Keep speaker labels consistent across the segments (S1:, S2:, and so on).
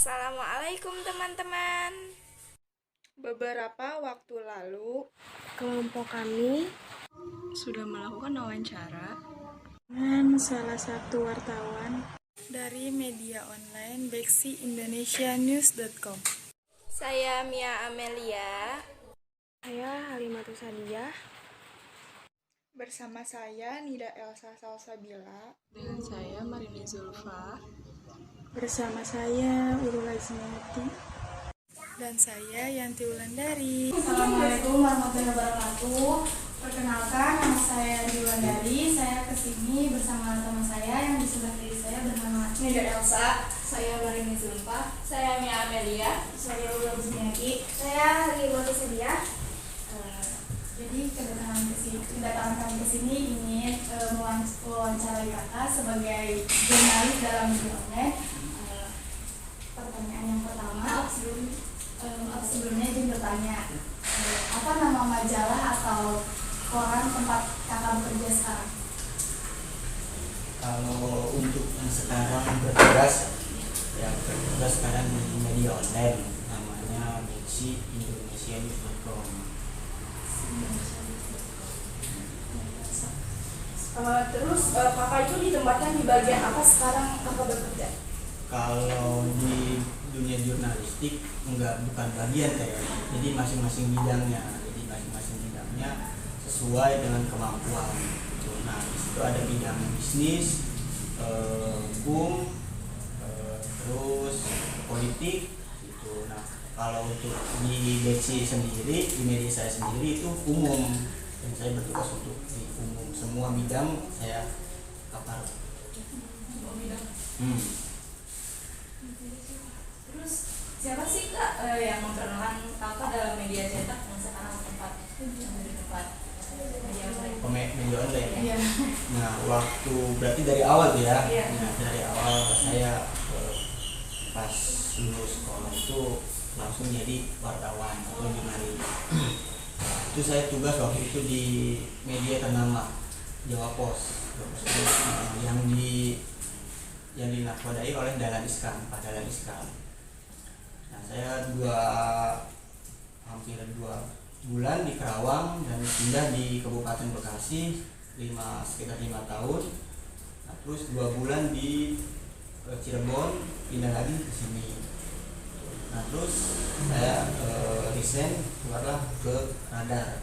S1: Assalamualaikum teman-teman.
S2: Beberapa waktu lalu,
S1: Kelompok kami
S2: sudah melakukan wawancara
S1: dengan salah satu wartawan
S2: dari media online beksiindonesianews.com.
S1: Saya Mia Amelia. Saya Halimatus Sadiah.
S2: Bersama saya Nida Elsa Salsabila.
S3: Dengan saya Marini Zulfa.
S1: Bersama saya Urul Azmiati.
S2: Dan saya Yanti Wulandari.
S4: Assalamualaikum warahmatullahi wabarakatuh. Perkenalkan, nama saya Yanti Wulandari. Saya kesini bersama teman saya yang di sebelah kiri saya bernama Nida Elsa. Saya Marini Zulfa.
S1: Saya Mia Amelia.
S4: Saya Urul Azmiati. Saya Halimatus Sadiah. Jadi kedatangan kami ke sini ingin mewawancarai kakak sebagai jurnalis dalam media online. Pertanyaan yang pertama, sebelumnya izin bertanya, apa nama majalah atau koran tempat kakak bekerja sekarang?
S5: Kalau untuk yang sekarang bertugas sekarang di media online, namanya beksiindonesianews.com.
S4: Terus kakak itu ditempatkan di bagian apa sekarang kakak bekerja?
S5: Kalau di dunia jurnalistik bukan bagian jadi masing-masing bidangnya, sesuai dengan kemampuan. Nah, di situ ada bidang bisnis, hukum, terus politik gitu. Nah, kalau untuk di Beksi sendiri, di media saya sendiri itu umum, dan saya bertugas untuk di umum, semua bidang saya cover.
S4: Terus siapa sih kak yang memperkenalkan kakak dalam media cetak yang sekarang tempat media online?
S5: Media online ya.
S4: Iya.
S5: Nah, waktu berarti dari awal ya.
S4: Iya.
S5: Nah, dari awal saya pas lulus sekolah itu langsung jadi wartawan atau jurnalis. Itu saya tugas waktu itu di media ternama Jawa Pos. Yang dinakodai oleh Dahlan Iskan, Pak Dahlan Iskan. Nah, saya hampir 2 bulan di Karawang dan pindah di Kabupaten Bekasi sekitar 5 tahun. Nah, terus 2 bulan di Cirebon, pindah lagi ke sini. Nah, terus saya resign, keluarlah ke radar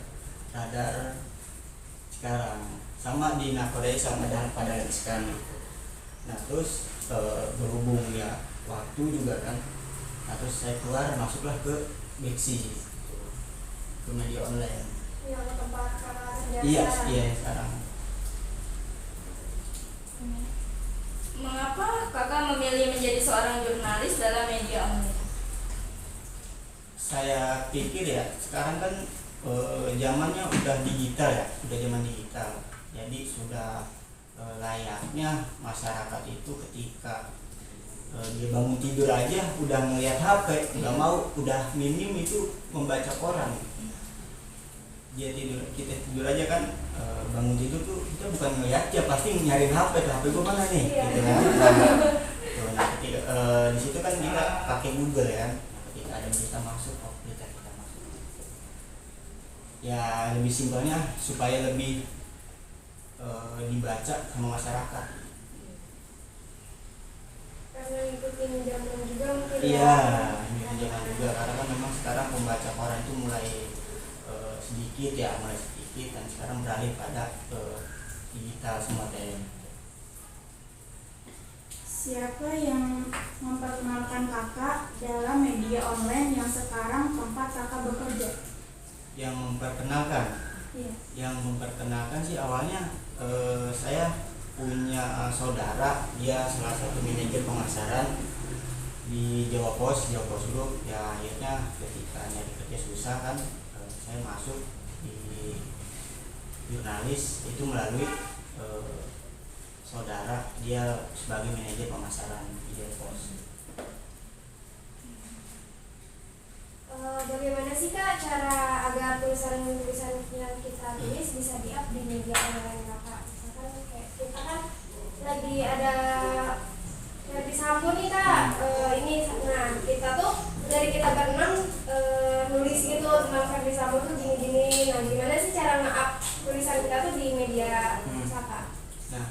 S5: sekarang, sama dinakodai sama Pak Dahlan Iskan. Nah, terus berhubung ya waktu juga kan, nah, terus saya keluar masuklah ke Beksi, ke media online.
S4: Yang tempat kakak kerja
S5: Iya
S4: sekarang?
S5: sekarang.
S1: Mengapa kakak memilih menjadi seorang jurnalis dalam media online?
S5: Saya pikir ya sekarang kan zamannya udah digital ya, udah zaman digital, jadi sudah layaknya masyarakat itu ketika dia bangun tidur aja udah ngeliat HP, nggak mau, udah minim itu membaca koran. Kita tidur aja kan, bangun tidur tuh kita bukan ngeliat aja, pasti nyari HP gua mana nih, gitu kan. Nah, ketika di situ kan kita pakai Google ya, ketika ada berita masuk, berita kita masuk. Ya lebih simpelnya supaya lebih dibaca sama masyarakat.
S4: Karena ngikutin zaman juga mungkin.
S5: Iya, ngikutin zaman juga, karena kan memang sekarang pembaca koran itu mulai sedikit, dan sekarang beralih pada digital semua deh.
S4: Siapa yang memperkenalkan kakak dalam media online yang sekarang tempat kakak bekerja?
S5: Yang memperkenalkan?
S4: Iya.
S5: Yang memperkenalkan sih awalnya saya punya saudara, dia salah satu manajer pemasaran di Jawa Pos Group. Ya akhirnya ketika nyari kerja susah kan, saya masuk di jurnalis itu melalui saudara, dia sebagai manajer pemasaran di Jawa Pos.
S4: Bagaimana sih kak cara agar tulisan-tulisan yang kita tulis bisa di-up di media online kakak? Misalkan kayak kita kan lagi ada Sambo nih kak, ini nah
S5: Nah,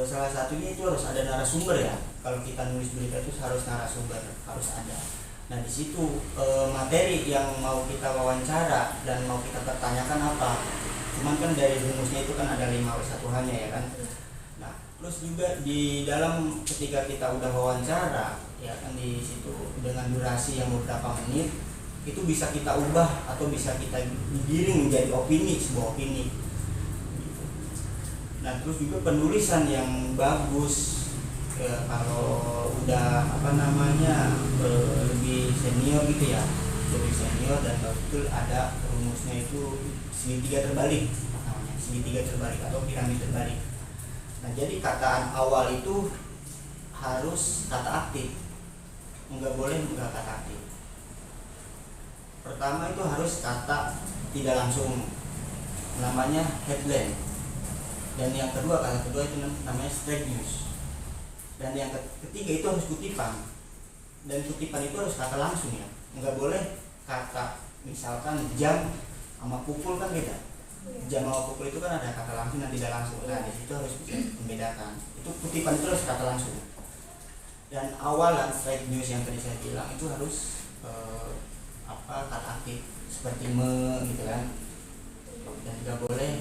S5: salah satunya itu harus ada narasumber ya. Kalau kita nulis berita itu harus narasumber, harus ada. Nah, di situ materi yang mau kita wawancara dan mau kita pertanyakan apa. Cuman kan dari rumusnya itu kan ada 5W1H-nya ya kan. Nah, terus juga di dalam ketika kita udah wawancara ya kan, di situ dengan durasi yang beberapa menit itu bisa kita ubah atau bisa kita digiring menjadi opini, sebuah opini. Nah, terus juga penulisan yang bagus ya, kalau udah lebih senior gitu ya, lebih senior dan betul ada rumusnya itu segitiga terbalik namanya, segitiga terbalik atau piramid terbalik. Nah, jadi kataan awal itu harus kata aktif, nggak boleh nggak kata aktif. Pertama itu harus kata tidak langsung, namanya headline. Dan yang kedua, kata kedua itu namanya straight news. Dan yang ketiga itu harus kutipan. Dan kutipan itu harus kata langsung ya. Nggak boleh kata misalkan jam sama pukul kan beda. Jam sama pukul itu kan ada kata langsung dan tidak langsung. Nah, di situ harus bisa membedakan. Itu kutipan itu harus kata langsung. Dan awalan straight news yang tadi saya bilang itu harus kata aktif seperti gitu kan. Dan nggak boleh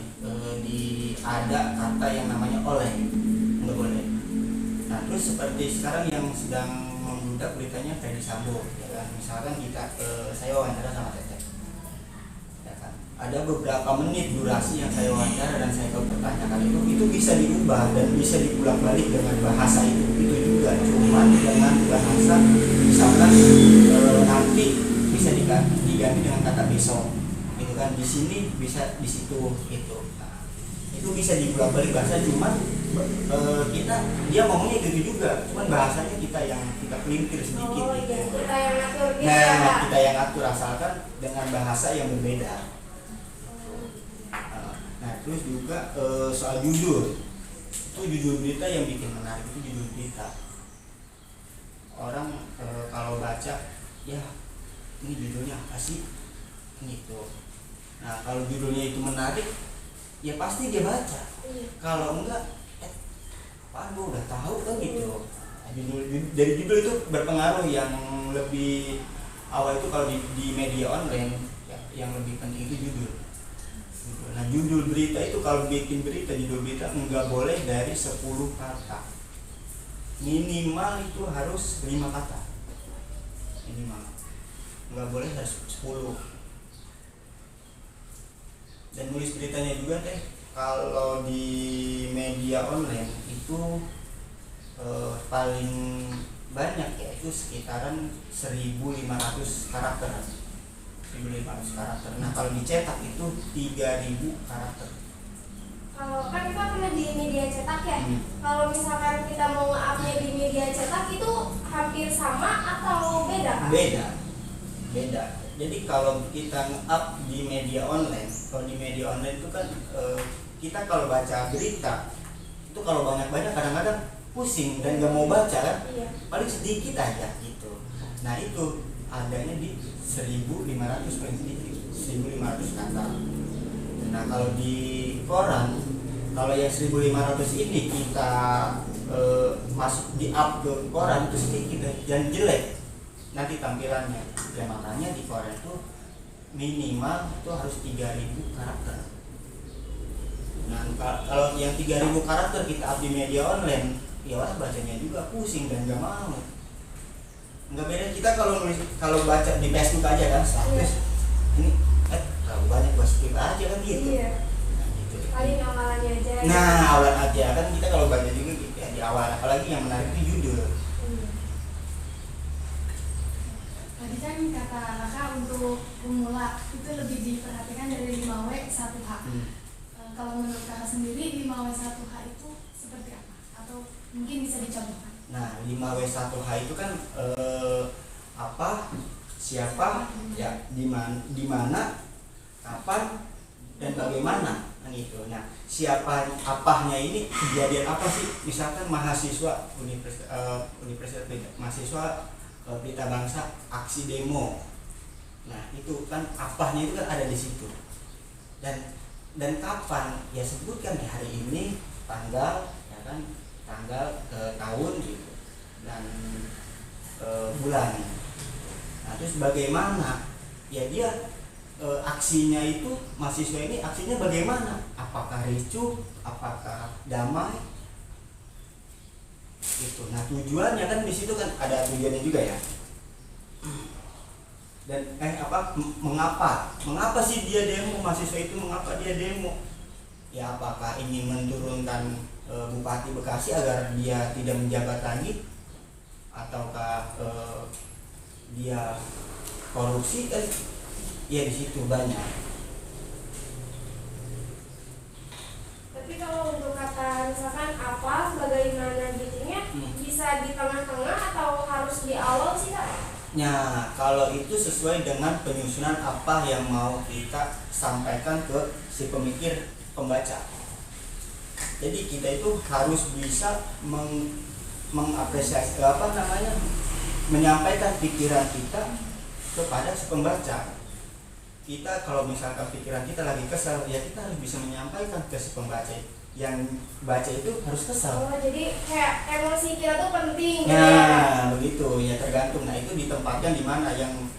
S5: ada kata yang namanya oleh, nggak boleh. Nah, terus seperti sekarang yang sedang membludak beritanya Ferdy Sambo ya kan, misalkan saya wawancara sama Teteh ya kan, ada beberapa menit durasi yang saya wawancara dan saya pertanyakan itu bisa diubah dan bisa diulang balik dengan bahasa itu juga, cuman dengan bahasa misalkan nanti bisa diganti dengan kata besok gitu kan, di sini bisa di situ gitu. Nah, itu bisa diulang balik bahasa, cuman dia ngomongnya gitu juga, cuman bahasanya kita pelintir sedikit gitu.
S4: Iya, kita yang ngatur gitu.
S5: Nah, kita yang ngatur asalkan dengan bahasa yang berbeda. Nah, terus juga soal judul. Itu judul berita yang bikin menarik, itu judul berita. Orang kalau baca, ya ini judulnya apa sih? Gitu. Nah, kalau judulnya itu menarik, ya pasti dia baca. Kalau enggak, apaan gue udah tahu kan gitu. Dari judul itu berpengaruh. Yang lebih awal itu kalau di media online ya, yang lebih penting itu judul. Nah, judul berita itu kalau bikin berita, judul berita enggak boleh dari 10 kata. Minimal itu harus 5 kata. Minimal. Enggak boleh harus 10. Dan nulis beritanya juga kalau di media online itu paling banyak ya itu sekitaran 1.500 karakter. 1.500 karakter. Nah, kalau dicetak itu 3.000 karakter.
S4: Kalau kan kita pernah di media cetak ya. Kalau misalkan kita mau nge-upnya di media cetak itu hampir sama atau beda kan? Beda. Jadi kalau kita nge-up di media online, kalau di media online itu kan kita kalau baca berita itu kalau banyak-banyak kadang-kadang pusing dan gak mau baca kan, paling sedikit aja gitu. Nah, itu adanya di 1.500 paling sedikit, 1.500 kata. Nah, kalau di koran, kalau yang 1.500 ini kita masuk di up ke koran itu sedikit dan jelek nanti tampilannya. Ya, makanya di koran itu minimal itu harus 3.000 karakter. Nah, kalau yang 3.000 karakter kita up di media online, ya orang bacanya juga pusing dan gak mau. Nggak beda kita kalau baca di Facebook aja kan status ini terlalu banyak buat skip aja kan gitu. Nah, gitu. Paling awalannya aja.
S5: Nah, awal aja kan kita kalau baca juga gitu ya di awal, apalagi yang menarik itu judul.
S4: Tadi kan kata kakak untuk pemula itu lebih diperhatikan dari 5W1H. Kalau menurut kakak sendiri 5W1H itu seperti apa? Atau mungkin bisa dicontohkan?
S5: Nah, 5W1H itu kan apa, siapa, ya, di mana, kapan, dan bagaimana, kan gitu. Nah, siapa, apanya ini kejadian apa sih? Misalkan mahasiswa Universitas mahasiswa Pelita Bangsa aksi demo. Nah, itu kan apanya itu kan ada di situ. Dan kapan? Ya sebutkan di hari ini tanggal, ya kan, tanggal, tahun gitu, dan bulan. Nah terus bagaimana ya dia aksinya itu, mahasiswa ini aksinya bagaimana, apakah ricuh, apakah damai gitu. Nah tujuannya kan di situ kan ada tujuannya juga ya. Dan mengapa sih dia demo, mahasiswa itu mengapa dia demo? Ya apakah ingin menurunkan Bupati Bekasi agar dia tidak menjabat lagi, ataukah dia korupsi kan? Ya di situ banyak.
S4: Tapi kalau untuk kata misalkan apa, bagaimana gitunya, bisa di tengah-tengah atau harus di awal sih Kak?
S5: Nah, kalau itu sesuai dengan penyusunan apa yang mau kita sampaikan ke si pemikir, pembaca. Jadi kita itu harus bisa mengapresiasi menyampaikan pikiran kita kepada si pembaca. Kita kalau misalkan pikiran kita lagi kesal, ya kita harus bisa menyampaikan ke si pembaca. Yang baca itu harus kesal.
S4: Oh, jadi kayak emosi kita tuh penting gitu
S5: Nah,
S4: ya?
S5: begitu ya, tergantung. Nah itu ditempatkan di mana, yang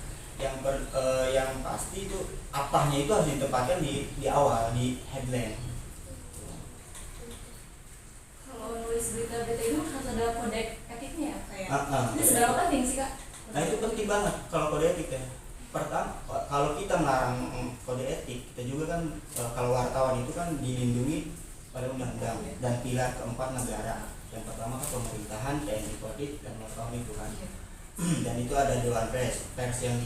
S5: pasti itu apanya itu harus ditempatkan di awal, di headline.
S1: Kalau nulis berita-berita itu harus ada kode etiknya ya kayak.
S5: Ah.
S1: Ini seberapa penting sih Kak?
S5: Nah itu penting banget kalau kode etik ya. Pertama, kalau kita melarang kode etik, kita juga kan kalau wartawan itu kan dilindungi pada undang-undang dan pilar keempat negara. Yang pertama kan pemerintahan, TNI Polri, dan wartawan itu kan. Dan itu ada Dewan Pers yang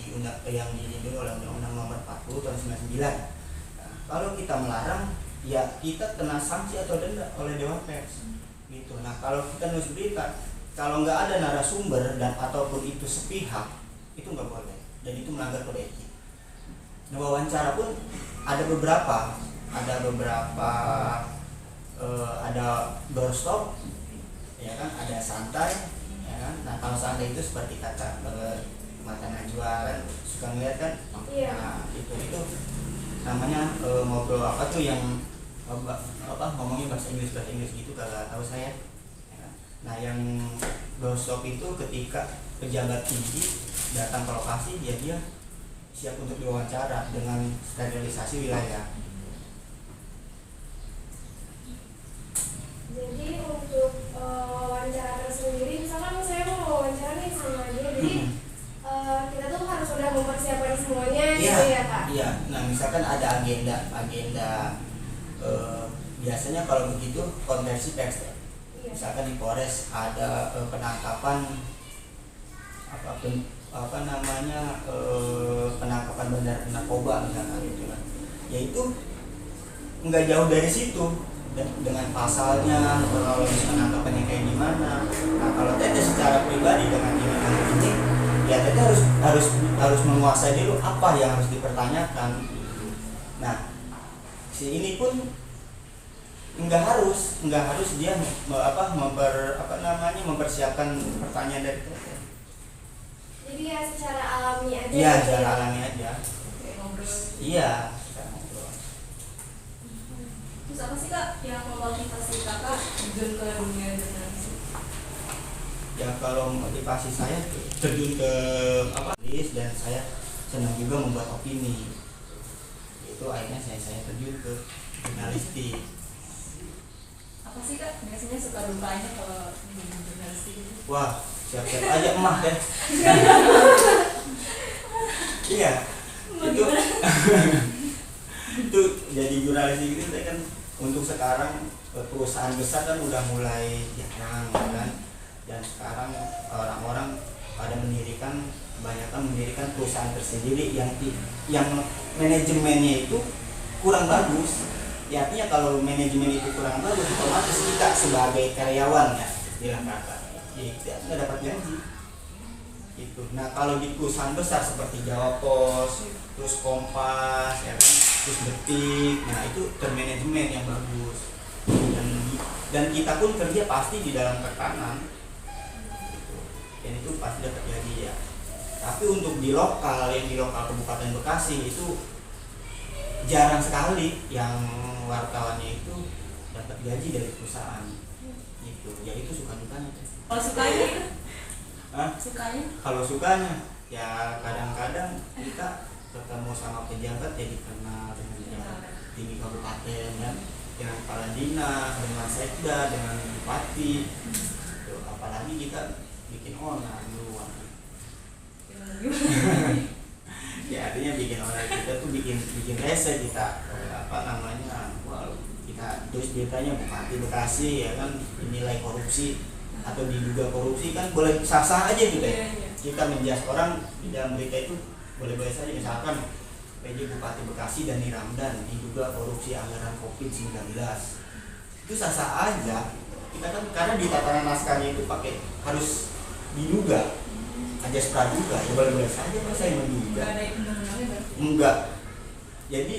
S5: dilindungi oleh Undang-Undang Nomor 40 tahun 99. Nah, kalau kita melarang, ya kita kena sanksi atau denda oleh Dewan Pers. Gitu. Nah kalau kita nulis berita, kalau nggak ada narasumber dan ataupun itu sepihak, itu nggak boleh. Dan itu melanggar kode etik. Nah, wawancara pun ada beberapa, ada doorstop, ya kan, ada santai, ya kan. Nah kalau santai itu seperti kata mata Najwa kan suka ngeliat kan, nah itu namanya ngobrol apa tuh yang ngomongin bahasa Inggris gitu kalau tahu saya. Ya kan? Nah yang doorstop itu ketika pejabat tinggi datang ke lokasi, dia siap untuk diwawancara dengan sterilisasi wilayah.
S4: Jadi untuk wawancara tersendiri, misalkan saya mau wawancara nih sama dia, jadi kita tuh harus sudah mempersiapkan semuanya gitu ya Kak?
S5: Iya. Nah misalkan ada agenda biasanya kalau begitu konversi pers.
S4: Iya.
S5: Misalkan di Polres ada penangkapan penangkapan bandar narkoba misalkan gitu kan. Ya itu nggak jauh dari situ dengan pasalnya, kalau misalnya penangkapannya kayak gimana. Nah kalau Tete secara pribadi dengan ini, ya Tete harus menguasai dulu apa yang harus dipertanyakan. Nah si ini pun nggak harus dia mempersiapkan pertanyaan dari Tete.
S4: Jadi ya secara alami aja.
S5: Iya,
S4: gitu
S5: secara
S4: ya?
S5: alami aja.
S1: Kayak ngobrol.
S5: Iya, secara ngobrol.
S1: Terus apa sih Kak yang memotivasi Kakak terjun ke dunia jurnalistik?
S5: Ya kalau motivasi saya terjun ke tulis, dan saya senang juga membuat opini. Itu akhirnya saya terjun ke jurnalistik.
S1: Apa sih Kak biasanya suka dukanya kalau di jurnalistik itu?
S5: Wah, siap-siap aja emah deh. Iya. Itu jadi jurnalistik itu kan untuk sekarang perusahaan besar kan udah mulai jarang kan. Dan sekarang orang-orang pada kebanyakan mendirikan perusahaan tersendiri yang manajemennya itu kurang bagus. Ya, artinya kalau manajemen itu kurang bagus, otomatis kita sebagai karyawan ya istilah kata, ya kita nggak dapat gaji. Gitu. Nah kalau di perusahaan besar seperti Jawa Pos, terus Kompas, ya kan, terus Detik, nah itu termanajemen yang bagus. Dan kita pun kerja pasti di dalam tekanan. Dan itu pasti dapat gaji ya. Tapi untuk di lokal Kabupaten Bekasi itu jarang sekali yang wartawannya itu dapat gaji dari perusahaan itu. Ya itu suka dukanya.
S1: Kalau sukanya
S5: Hah?
S1: sukanya
S5: Kalau sukanya ya kadang-kadang kita ketemu sama pejabat ya dikenal dengan pejabat tinggi kabupaten ya, dengan kepala dinas, dengan sekda, dengan bupati. Tuh, apalagi kita bikin onar duluan. Ya artinya bikin onar, kita tuh bikin rese kita wah, kita terus beritanya Bupati Bekasi ya kan dinilai korupsi atau diduga korupsi, kan boleh sah-sah aja gitu ya. Kita menjas orang di dalam berita itu boleh-boleh saja, misalkan PJ Bupati Bekasi Dani Ramdan diduga korupsi anggaran COVID-19, itu sah-sah aja. Kita kan karena di tatanan naskahnya itu pakai harus diduga, ajas praduga, ya boleh-boleh saja kalau saya menduga.
S1: nggak ada undang-undangnya berarti.
S5: Enggak. Jadi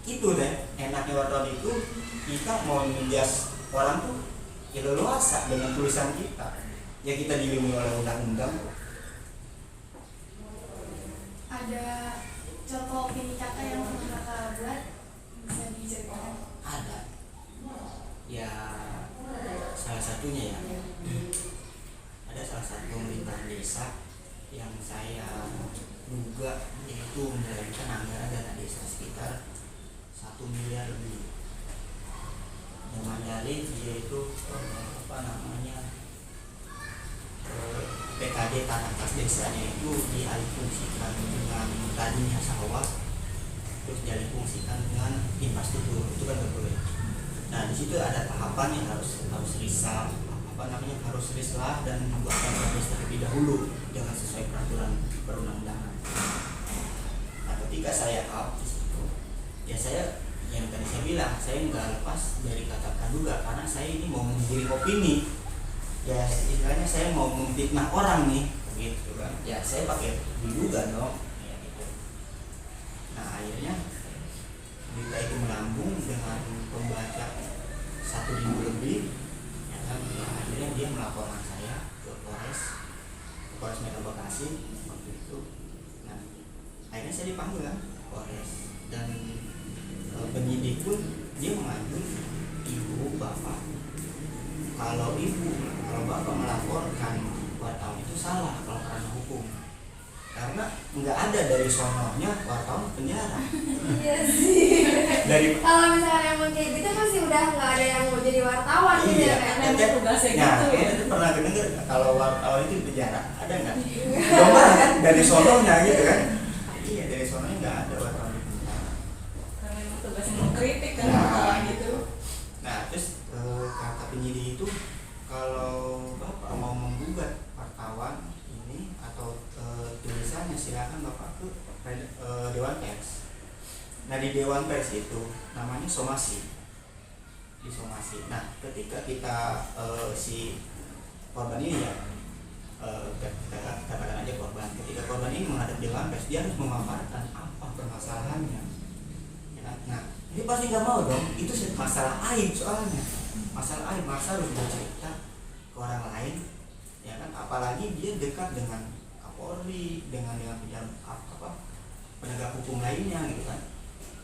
S5: itu deh enaknya wartawan itu, kita mau menjas orang tuh ya leluasa dengan tulisan kita. Ya kita dilindungi oleh undang-undang.
S4: Ada contoh opini kakak yang pernah kakak buat, bisa diceritakan?
S5: Ada. Ya salah satunya ya. Ada salah satu pemerintahan desa yang saya duga yaitu menyelewengkan anggaran dana desa sekitar 1 miliar lebih. Dengan dalih dia itu PKD tanah kas desanya itu dialihfungsikan dengan tadinya sawah, terus dialihfungsikan dengan infrastruktur, itu kan berbeda. Nah di situ ada tahapan yang harus risah, harus rislah dan membuatkan proses terlebih dahulu dengan sesuai peraturan perundang-undangan. Nah ketika saya up di situ, ya saya yang tadi saya bilang, saya nggak lepas dari kata praduga karena saya ini mau menggiring opini. Ya istilahnya saya mau memfitnah orang nih, gitu kan. Ya saya pakai diduga dong. Ya, gitu. Nah akhirnya berita itu melambung dengan pembaca 1.000 lebih. Ya kan, ya, akhirnya dia melaporkan saya ke Polres Metro Bekasi waktu itu. Nah akhirnya saya dipanggil kan Polres, dan penyidik pun dia mengajukan ibu bapak, kalau bapak melaporkan wartawan itu salah kalau karena hukum, karena nggak ada dari sononya wartawan penjara.
S4: Iya sih.
S5: Dari
S4: Kalau misalnya emang kayak gitu masih udah nggak ada yang mau jadi wartawan gitu ya kan?
S1: Karena emang tugasnya
S5: nah,
S1: gitu ya.
S5: itu pernah kedenger kalau wartawan itu di penjara, ada nggak? Coba kan dari sononya gitu kan? Iya, dari sononya nggak ada wartawan di penjara.
S1: Karena emang tugasnya mengkritik kan
S5: Nah,
S1: masalah gitu.
S5: Nah, terus kata penyidik itu, kalau bapak mau menggugat wartawan ini atau tulisannya, silakan bapak ke Dewan Pers. Nah di Dewan Pers itu namanya somasi, disomasi. Nah ketika kita si korban ini ya, kita katakan aja korban, ketika korban ini menghadap Dewan Pers, dia harus memaparkan apa permasalahannya. Ya kan? Nah ini pasti nggak mau dong, itu masalah aib soalnya, masalah aib, masa harus bercerita ke orang lain, ya kan? Apalagi dia dekat dengan Kapolri, dengan penegak hukum lainnya gitu kan.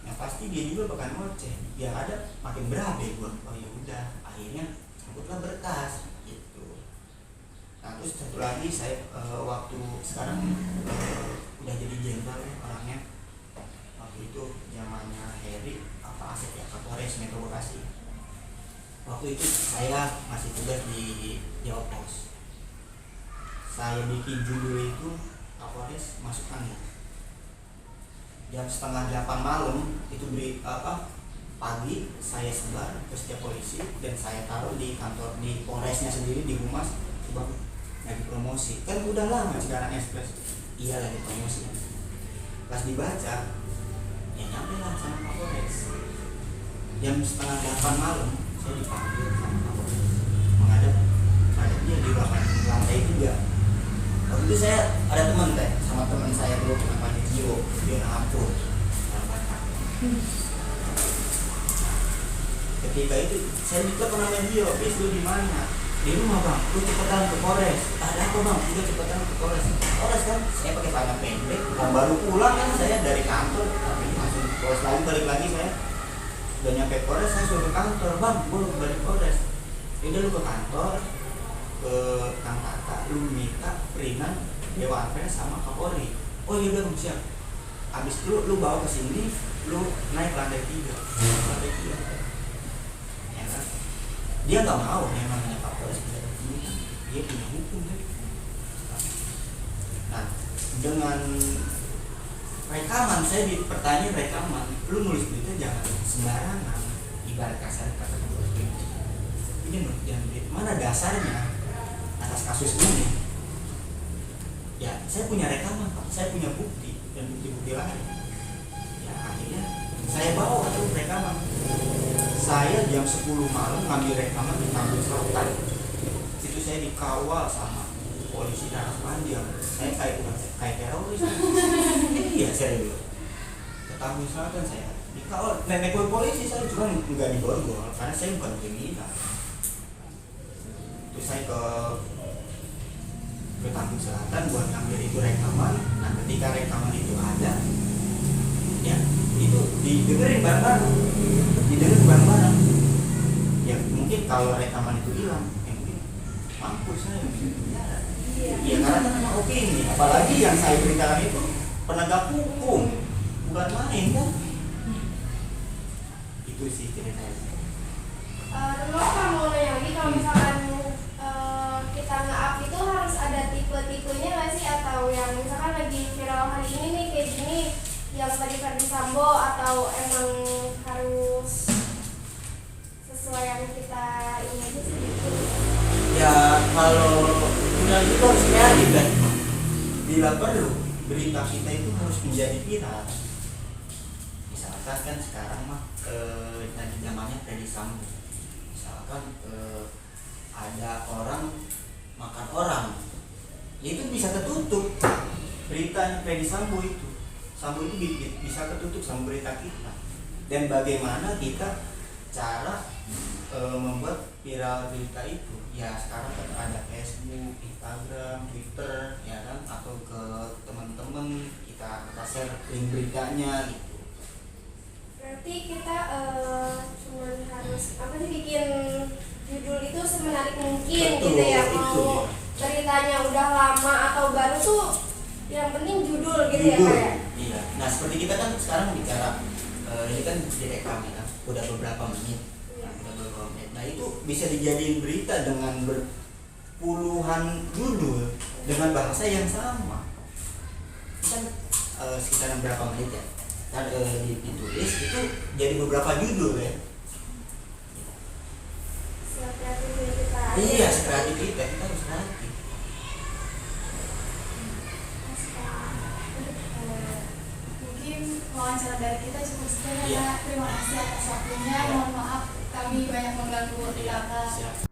S5: Nah pasti dia juga bakal ngoceh, ya ada makin berabe gua. Oh ya udah, akhirnya cabutlah berkas gitu. Nah terus satu lagi saya waktu sekarang udah jadi jenderal ya orangnya. Waktu itu zamannya Heri Asep ya, Kapolres Metro Bekasi. Waktu itu saya masih tugas di Jawa Pos. Saya bikin judul itu Kapolres masuk angin. Jam 7:30 malam itu pagi saya sebar ke setiap polisi dan saya taruh di kantor di Polresnya sendiri di Humas. Coba lagi promosi, kan udah lama Cikarang Express. Iya lagi promosi. Pas dibaca, ya nyampe lah sama Kapolres. Jam 7:30 malam saya dipanggil sama Kapolres menghadap dia di ruangan lantai 3. Waktu itu saya ada teman sama teman saya dulu namanya Gio, dia ngampur ketika itu saya juga pernah main Gio, bis lu di mana? Di rumah bang, lu cepetan ke Polres. Ada apa bang? Udah cepetan ke Polres. Polres kan, saya pakai celana pendek, baru pulang kan saya dari kantor, tapi langsung Polres lagi, balik lagi saya. udah nyampe Polres saya suruh ke kantor, bang gue balik Polres. Udah lu ke kantor ke Kang Tata, lu minta perinan Dewan Pers sama Kapolri. Oh iya udah siap. Habis itu lu bawa ke sini, lu naik lantai 3. Lantai 3. Ya kan? Dia nggak mau yang namanya Kapolres bisa begini. Dia punya hukum kan. Nah, dengan rekaman, saya dipertanyaan rekaman, lu nulis berita jangan sembarangan. Ibarat kasar kata ini jangan mana dasarnya atas kasus ini. Ya, saya punya rekaman Pak, saya punya bukti dan bukti-bukti lain. Ya, akhirnya saya bawa tuh rekaman. Saya jam 10 malam ngambil rekaman di Tanjung Selatan. Itu saya dikawal sama polisi darah panjang. Saya kayak teroris. Iya, saya dulu. Ke Tanjung Selatan saya dikawal. Nenek polisi saya cuma nggak diborgol karena saya bukan kriminal. Terus saya ke Tanjung Selatan buat ngambil itu rekaman. Nah, ketika rekaman itu ada, ya itu didengerin bareng-bareng. Ya mungkin kalau rekaman itu hilang, ya mungkin mampus saya bisa penjara. Iya, karena kan memang opini. Apalagi yang saya beritakan itu penegak hukum, bukan main kan? Itu sih ceritanya.
S4: Terus Pak mau nanya lagi, kalau misalkan kita nge-up itu harus ada tipe-tipenya nggak sih, atau yang misalkan lagi viral hari ini nih kayak gini yang tadi Ferdy Sambo, atau emang harus sesuai yang kita ini aja sih gitu?
S5: Ya kalau udah itu harus kreatif kan. Bila perlu berita kita itu harus menjadi viral. Misalkan kan sekarang mah nanti namanya Ferdy Sambo. Misalkan ada orang makan orang, ya itu bisa ketutup beritanya Ferdy Sambo itu. Sambo itu bisa ketutup sama berita kita. Dan bagaimana kita cara membuat viral berita itu? Ya sekarang kan ada Facebook, Instagram, Twitter, ya kan, atau ke teman-teman kita share link beritanya gitu.
S4: Berarti kita cuma harus apa sih, bikin judul itu semenarik mungkin.
S5: Betul,
S4: gitu ya.
S5: itu
S4: Mau beritanya udah lama atau baru tuh yang penting judul gitu ya
S5: Judul.
S4: Pak ya.
S5: Iya. Nah seperti kita kan sekarang bicara ini kan direkam ya kan, udah beberapa menit. Nah itu bisa dijadiin berita dengan berpuluhan judul dengan bahasa yang sama. Kan sekitar berapa menit ya? Kan ditulis itu jadi beberapa judul ya.
S4: Sekreatifnya kita aja.
S5: Iya, sekreatif kita harus kreatif.
S2: Mungkin wawancara dari kita cukup sekian
S5: Iya.
S2: ya. Terima kasih atas waktunya. Mohon maaf kami banyak mengganggu
S5: Iya,
S2: Kakak.
S5: siap.